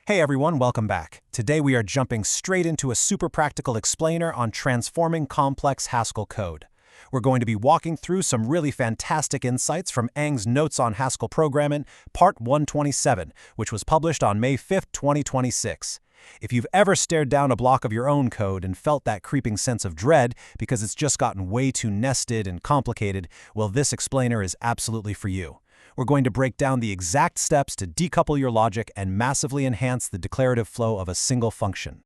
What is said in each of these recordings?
Hey everyone, welcome back. Today we are jumping straight into a super practical explainer on transforming complex Haskell code. We're going to be walking through some really fantastic insights from Ang's Notes on Haskell Programming, Part 127, which was published on May 5, 2026. If you've ever stared down a block of your own code and felt that creeping sense of dread because it's just gotten way too nested and complicated, well, this explainer is absolutely for you. We're going to break down the exact steps to decouple your logic and massively enhance the declarative flow of a single function.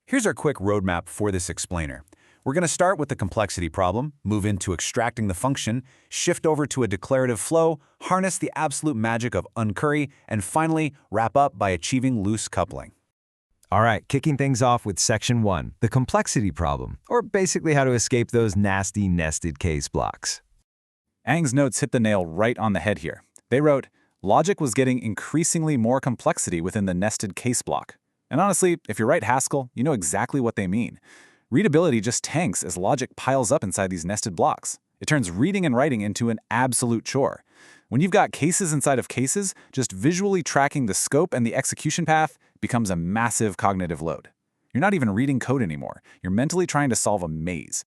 Here's our quick roadmap for this explainer. We're going to start with the complexity problem, move into extracting the function, shift over to a declarative flow, harness the absolute magic of uncurry, and finally wrap up by achieving loose coupling. All right, kicking things off with Section 1, the complexity problem, or basically how to escape those nasty nested case blocks. Ang's notes hit the nail right on the head here. They wrote, logic was getting increasingly more complexity within the nested case block. And honestly, if you write Haskell, you know exactly what they mean. Readability just tanks as logic piles up inside these nested blocks. It turns reading and writing into an absolute chore. When you've got cases inside of cases, just visually tracking the scope and the execution path becomes a massive cognitive load. You're not even reading code anymore. You're mentally trying to solve a maze.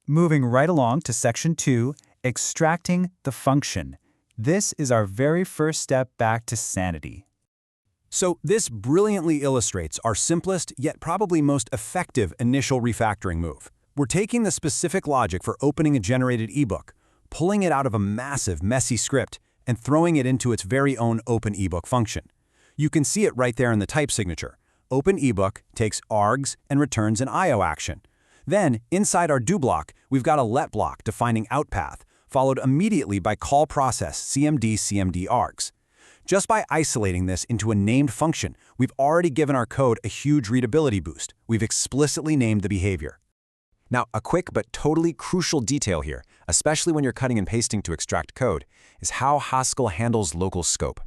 Moving right along to Section 2, extracting the function. This is our very first step back to sanity. So this brilliantly illustrates our simplest yet probably most effective initial refactoring move. We're taking the specific logic for opening a generated ebook, pulling it out of a massive, messy script, and throwing it into its very own open ebook function. You can see it right there in the type signature. Open ebook takes args and returns an IO action. Then, inside our do block, we've got a let block defining outpath, followed immediately by call process cmd args. Just by isolating this into a named function, we've already given our code a huge readability boost. We've explicitly named the behavior. Now, a quick but totally crucial detail here, especially when you're cutting and pasting to extract code, is how Haskell handles local scope.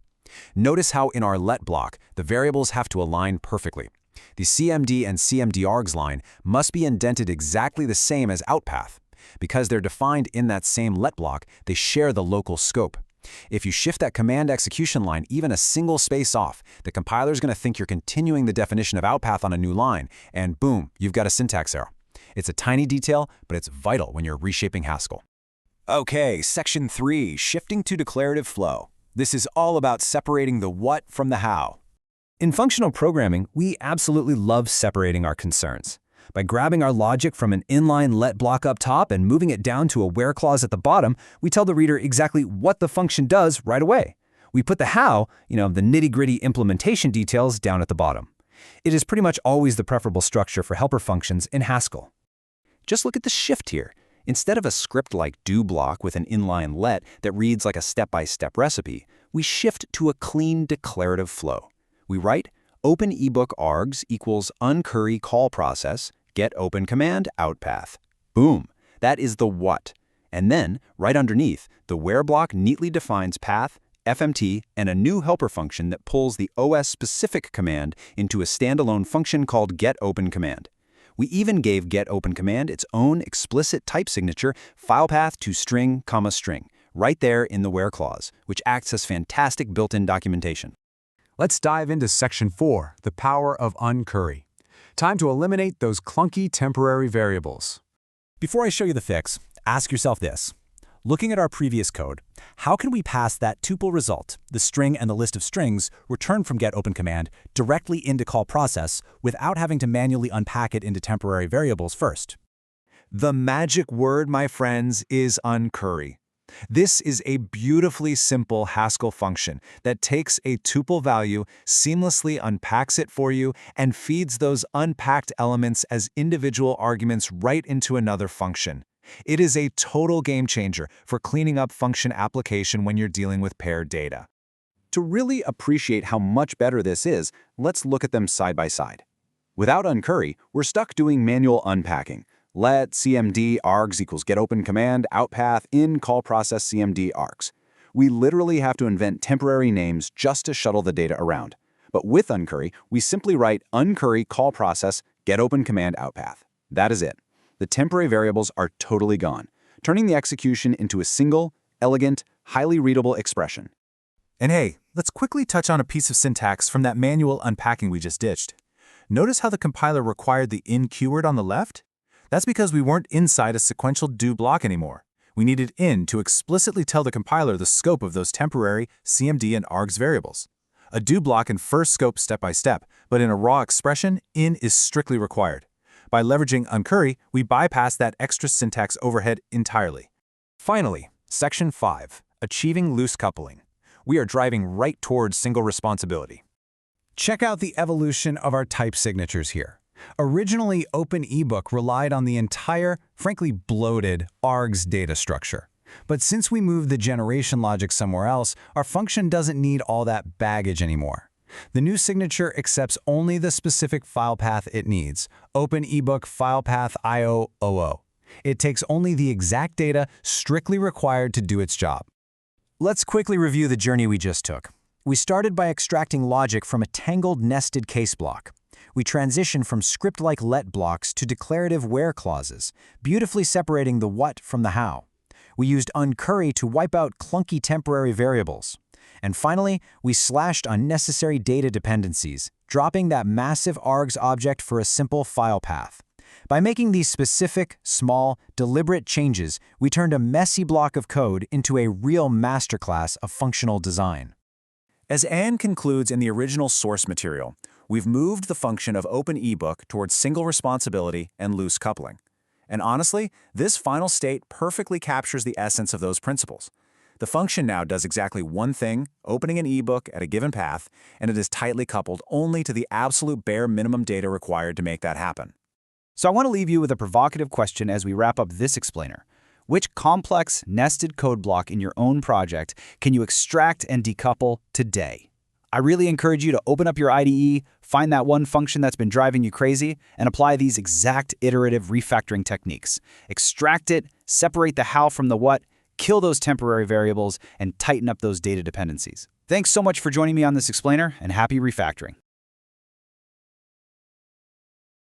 Notice how in our let block, the variables have to align perfectly. The cmd and cmd-args line must be indented exactly the same as outpath. Because they're defined in that same let block, they share the local scope. If you shift that command execution line even a single space off, the compiler's going to think you're continuing the definition of outpath on a new line, and boom, you've got a syntax error. It's a tiny detail, but it's vital when you're reshaping Haskell. Okay, Section 3, shifting to declarative flow. This is all about separating the what from the how. In functional programming, we absolutely love separating our concerns. By grabbing our logic from an inline let block up top and moving it down to a where clause at the bottom, we tell the reader exactly what the function does right away. We put the how, the nitty-gritty implementation details, down at the bottom. It is pretty much always the preferable structure for helper functions in Haskell. Just look at the shift here. Instead of a script like do block with an inline let that reads like a step-by-step recipe, we shift to a clean declarative flow. We write open ebook args equals uncurry call process get open command outpath. Boom, that is the what. And then, right underneath, the where block neatly defines path, FMT, and a new helper function that pulls the OS-specific command into a standalone function called getOpenCommand. We even gave getOpenCommand its own explicit type signature, filepath to string, string, right there in the where clause, which acts as fantastic built-in documentation. Let's dive into Section 4, the power of uncurry. Time to eliminate those clunky temporary variables. Before I show you the fix, ask yourself this. Looking at our previous code, how can we pass that tuple result, the string and the list of strings, returned from getOpenCommand, directly into call process without having to manually unpack it into temporary variables first? The magic word, my friends, is uncurry. This is a beautifully simple Haskell function that takes a tuple value, seamlessly unpacks it for you, and feeds those unpacked elements as individual arguments right into another function. It is a total game changer for cleaning up function application when you're dealing with paired data. To really appreciate how much better this is, let's look at them side by side. Without uncurry, we're stuck doing manual unpacking. Let cmd args equals getOpenCommand outpath in call process cmd args. We literally have to invent temporary names just to shuttle the data around. But with uncurry, we simply write uncurry call process getOpenCommand outpath. That is it. The temporary variables are totally gone, turning the execution into a single, elegant, highly readable expression. And hey, Let's quickly touch on a piece of syntax from that manual unpacking we just ditched. Notice how the compiler required the in keyword on the left? That's because we weren't inside a sequential do block anymore. We needed in to explicitly tell the compiler the scope of those temporary CMD and args variables. A do block can first scope step by step, but in a raw expression, in is strictly required. By leveraging uncurry, we bypass that extra syntax overhead entirely. Finally, Section 5, Achieving Loose Coupling. We are driving right towards single responsibility. Check out the evolution of our type signatures here. Originally, OpenEbook relied on the entire, frankly bloated, args data structure. But since we moved the generation logic somewhere else, our function doesn't need all that baggage anymore. The new signature accepts only the specific file path it needs, OpenEbook file path IOOO. It takes only the exact data strictly required to do its job. Let's quickly review the journey we just took. We started by extracting logic from a tangled nested case block. We transitioned from script-like let blocks to declarative where clauses, beautifully separating the what from the how. We used uncurry to wipe out clunky temporary variables. And finally, we slashed unnecessary data dependencies, dropping that massive args object for a simple file path. By making these specific, small, deliberate changes, we turned a messy block of code into a real masterclass of functional design. As Anne concludes in the original source material, we've moved the function of OpenEbook towards single responsibility and loose coupling. And honestly, this final state perfectly captures the essence of those principles. The function now does exactly one thing, opening an ebook at a given path, and it is tightly coupled only to the absolute bare minimum data required to make that happen. So I want to leave you with a provocative question as we wrap up this explainer. Which complex, nested code block in your own project can you extract and decouple today? I really encourage you to open up your IDE, find that one function that's been driving you crazy, and apply these exact iterative refactoring techniques. Extract it, separate the how from the what, kill those temporary variables, and tighten up those data dependencies. Thanks so much for joining me on this explainer, and happy refactoring.